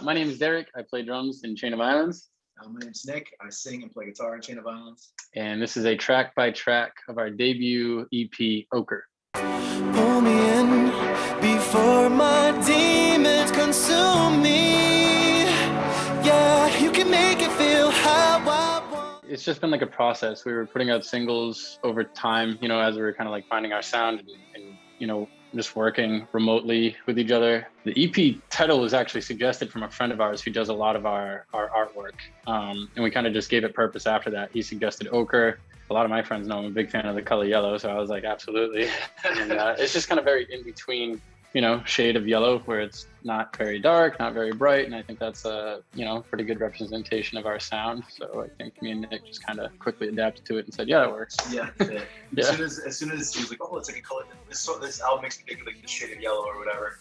My name is Derek. I play drums in Chain of Islands. My name's Nick. I sing and play guitar in Chain of Islands. And this is a track by track of our debut EP, Ochre. Pull me in before my demons consume me. Yeah, you can make it feel how I want. It's just been like a process. We were putting out singles over time, as we were kind of like finding our sound and just working remotely with each other. The EP title was actually suggested from a friend of ours who does a lot of our artwork. And we kind of just gave it purpose after that. He suggested ochre. A lot of my friends know I'm a big fan of the color yellow, so I was like, absolutely. And it's just kind of very in between, shade of yellow, where it's not very dark, not very bright. And I think that's a, pretty good representation of our sound. So I think me and Nick just kind of quickly adapted to it and said, yeah, that works. Yeah. Yeah. As soon as he was like, oh, it's like a color. This album makes me think of like the shade of yellow or whatever.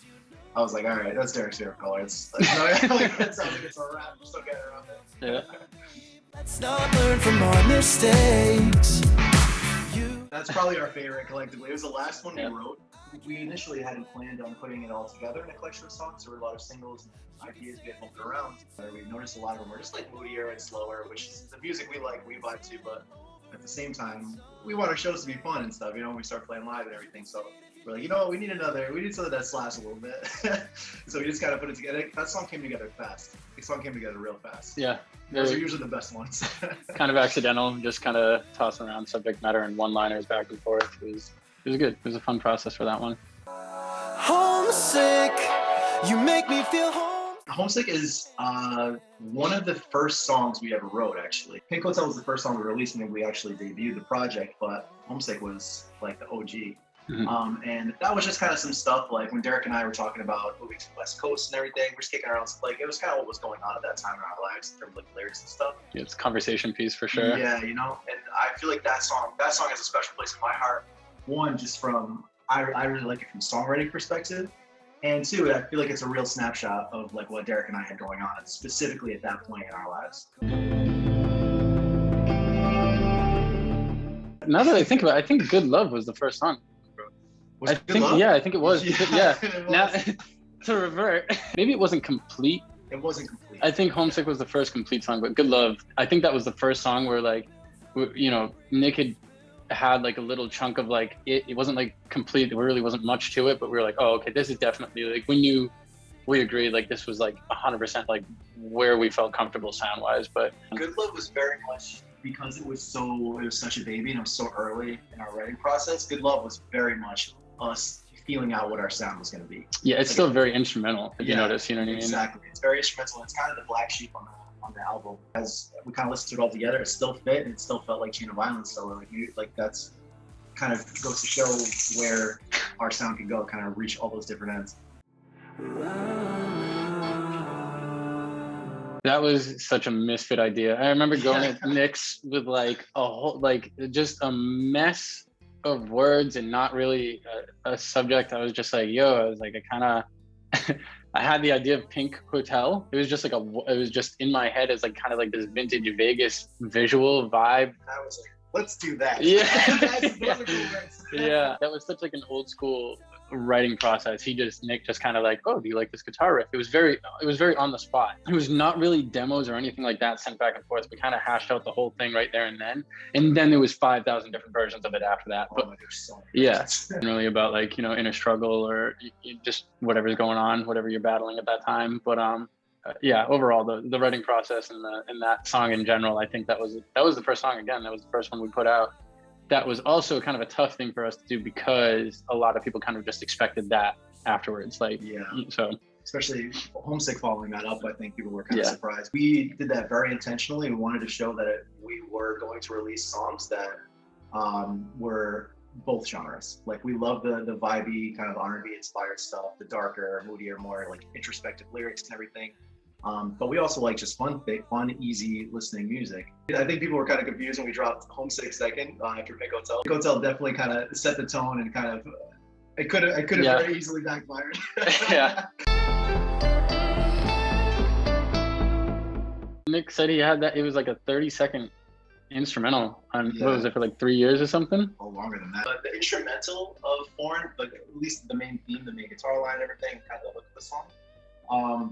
I was like, all right, that's Derek's favorite color. It's like, that sounds like it's a wrap. We're still getting around it. Yeah. Let's not learn from our mistakes. That's probably our favorite collectively. It was the last one we wrote. We initially hadn't planned on putting it all together in a collection of songs. There were a lot of singles and ideas we had bumped around. We noticed a lot of them were just like moodier and slower, which is the music we like, we vibe to, but at the same time, we want our shows to be fun and stuff, when we start playing live and everything. So we're like, we need something that slaps a little bit. So we just kind of put it together. That song came together fast. The song came together real fast. Yeah. Those are usually the best ones. Kind of accidental, just kind of tossing around subject matter and one-liners back and forth. It was good. It was a fun process for that one. Homesick, you make me feel home. Homesick is one of the first songs we ever wrote, actually. Pink Hotel was the first song we released when we actually debuted the project, but Homesick was like the OG. Mm-hmm. And that was just kind of some stuff like when Derek and I were talking about moving to the West Coast and everything, we're just kicking around. Like it was kind of what was going on at that time in our lives in terms of like lyrics and stuff. Yeah, it's a conversation piece for sure. Yeah, and I feel like that song has a special place in my heart. One, just from I really like it from a songwriting perspective, and two, I feel like it's a real snapshot of like what Derek and I had going on specifically at that point in our lives. Now that I think about it, I think Good Love was the first song. I think it was. Yeah. It was. Now, to revert, maybe it wasn't complete. It wasn't complete. I think Homesick was the first complete song, but Good Love, I think that was the first song where like, Nick had like a little chunk of like, it wasn't like complete. There really wasn't much to it, but we were like, oh, okay, this is definitely like, we agreed like this was like 100% like where we felt comfortable sound wise. But Good Love was very much, because it was such a baby and it was so early in our writing process, Good Love was very much us feeling out what our sound was going to be. Yeah, it's still very instrumental, if you notice, you know what I mean? Exactly. It's very instrumental. It's kind of the black sheep on the album. As we kind of listened to it all together, it still fit and it still felt like Chain of Islands. So that's kind of goes to show where our sound can go, kind of reach all those different ends. That was such a misfit idea. I remember going at Nick's with like a whole, like just a mess of words and not really a subject. I was just like, I had the idea of Pink Hotel. It was just like it was just in my head as like kind of like this vintage Vegas visual vibe. I was like, let's do that. Yeah. Yeah. That was such like an old school writing process. Nick just kind of like, oh, do you like this guitar riff? It was very on the spot. It was not really demos or anything like that sent back and forth. We kind of hashed out the whole thing right there and then there was 5,000 different versions of it after that. But really about like, inner struggle or just whatever's going on, whatever you're battling at that time. But overall the writing process and that song in general, I think that was the first song. Again, that was the first one we put out. That was also kind of a tough thing for us to do because a lot of people kind of just expected that afterwards. So especially Homesick following that up, I think people were kind of surprised. We did that very intentionally. We wanted to show that we were going to release songs that were both genres. Like we love the vibey kind of R&B inspired stuff, the darker, moodier, more like introspective lyrics and everything. But we also like just fun, easy listening music. I think people were kind of confused when we dropped Homesick second after Pink Hotel. Pink Hotel definitely kind of set the tone and kind of, it could have very easily backfired. Yeah. Nick said he had that, it was like a 30-second instrumental on, what was it, for like 3 years or something? Oh, longer than that. But the instrumental of Foreign, but at least the main theme, the main guitar line and everything, kind of the hook of the song,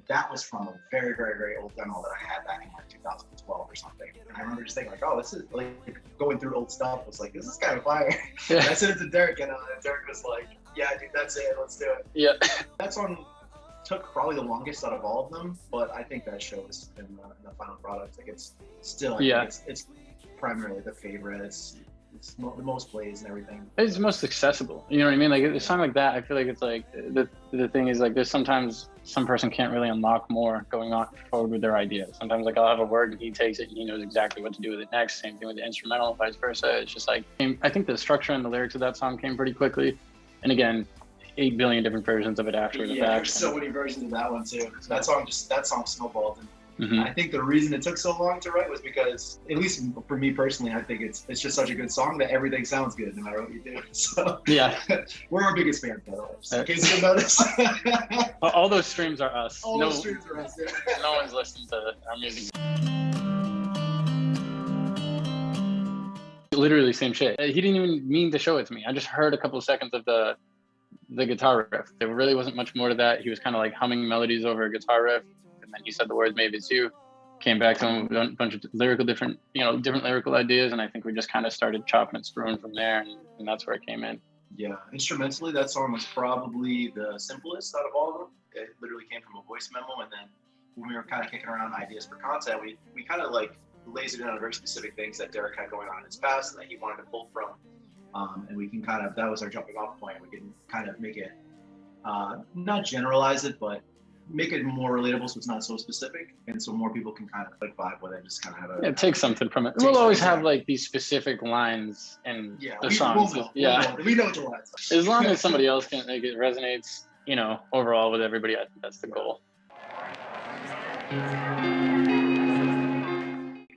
That was from a very, very, very old demo that I had back in like 2012 or something. And I remember just thinking like, oh, this is like going through old stuff. I was like, this is kind of fire. Yeah. And I sent it to Derek, and Derek was like, yeah, dude, that's it. Let's do it. Yeah. That song took probably the longest out of all of them, but I think that shows in the final product. Like it's still, it's primarily the favorite. It's the most plays and everything. It's most accessible. You know what I mean? Like a song like that, I feel like it's like the thing is like there's sometimes some person can't really unlock more going on forward with their idea. Sometimes like I'll have a word and he takes it and he knows exactly what to do with it next. Same thing with the instrumental, vice versa. It's just like, I think the structure and the lyrics of that song came pretty quickly. And again, 8 billion different versions of it after the fact. There's so many versions of that one too. That song snowballed. And I think the reason it took so long to write was because, at least for me personally, I think it's just such a good song that everything sounds good no matter what you do. So yeah, we're our biggest fans, by the way. So in case you notice. All those streams are us. Those streams are us. Yeah. No one's listening to our music. Literally same shit. He didn't even mean to show it to me. I just heard a couple of seconds of the guitar riff. There really wasn't much more to that. He was kind of like humming melodies over a guitar riff. And then he said the words maybe too. Came back to him with a bunch of different lyrical ideas, and I think we just kind of started chopping and screwing from there, and that's where it came in. Yeah, instrumentally, that song was probably the simplest out of all of them. It literally came from a voice memo, and then when we were kind of kicking around ideas for content, we kind of like lasered in on very specific things that Derek had going on in his past and that he wanted to pull from, and we can kind of, that was our jumping off point. We can kind of make it, not generalize it, but make it more relatable so it's not so specific, and so more people can kind of like vibe with it and just kind of have a take something from it. We'll always have like these specific lines in the songs. We know what the lines are. As long as somebody else can, like, it resonates, overall with everybody, I think that's the goal.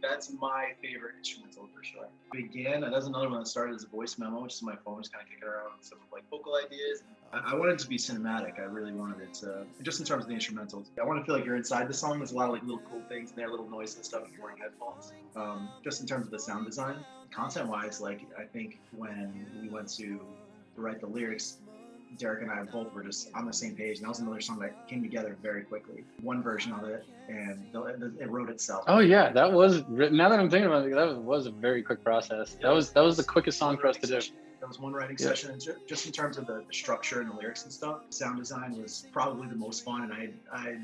That's my favorite instrumental for sure. Again, that's another one that started as a voice memo, just my phone was kind of kicking around some like vocal ideas. I wanted it to be cinematic. I really wanted it to, just in terms of the instrumentals. I want to feel like you're inside the song. There's a lot of like little cool things in there, little noises and stuff if you're wearing headphones. Just in terms of the sound design, content-wise, like I think when we went to write the lyrics, Derek and I both were just on the same page, and that was another song that came together very quickly. One version of it, and it wrote itself. Oh yeah, that was, now that I'm thinking about it, that was a very quick process. That was the quickest song for us to do. That was one writing session, and just in terms of the structure and the lyrics and stuff, sound design was probably the most fun, and I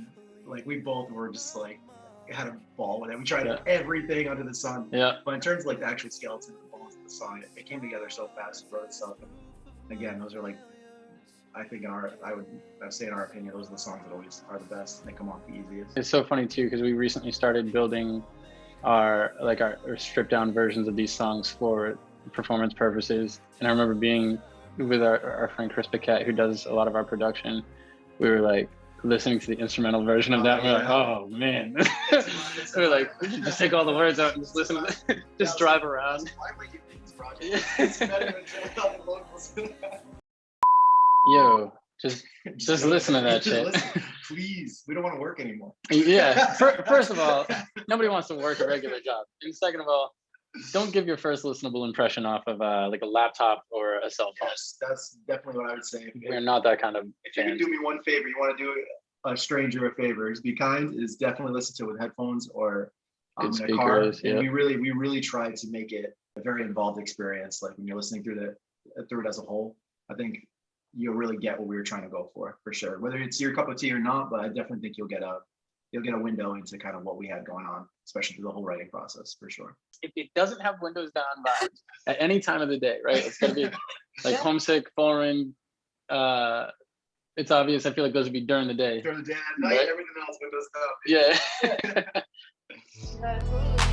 like, we both were just like, had a ball with it. We tried everything under the sun. Yeah. But in terms of like the actual skeleton and the bones of the song, it came together so fast, it wrote itself. And again, those are like, I think I would say in our opinion, those are the songs that always are the best. They come off the easiest. It's so funny too, because we recently started building our stripped down versions of these songs for performance purposes. And I remember being with our friend Chris Paquette, who does a lot of our production. We were like listening to the instrumental version of that. And we're like, oh man. We were like, we should just take all the words out and just listen to it. Just drive around. Yo, just listen to that shit. Listen. Please, we don't want to work anymore. Yeah. First of all, nobody wants to work a regular job. And second of all, don't give your first listenable impression off of like a laptop or a cell phone. Yes, that's definitely what I would say. We're not that kind of If you can do me one favor, you want to do a stranger a favor, be kind, is definitely listen to it with headphones or in a car. And we really tried to make it a very involved experience. Like when you're listening through it as a whole, I think you'll really get what we were trying to go for sure. Whether it's your cup of tea or not, but I definitely think you'll get a window into kind of what we had going on, especially through the whole writing process, for sure. If it doesn't have windows down vibes at any time of the day, right? It's gonna be like Homesick, Foreign. It's obvious. I feel like those would be during the day. During the day, at night, right? Everything else windows down. Yeah.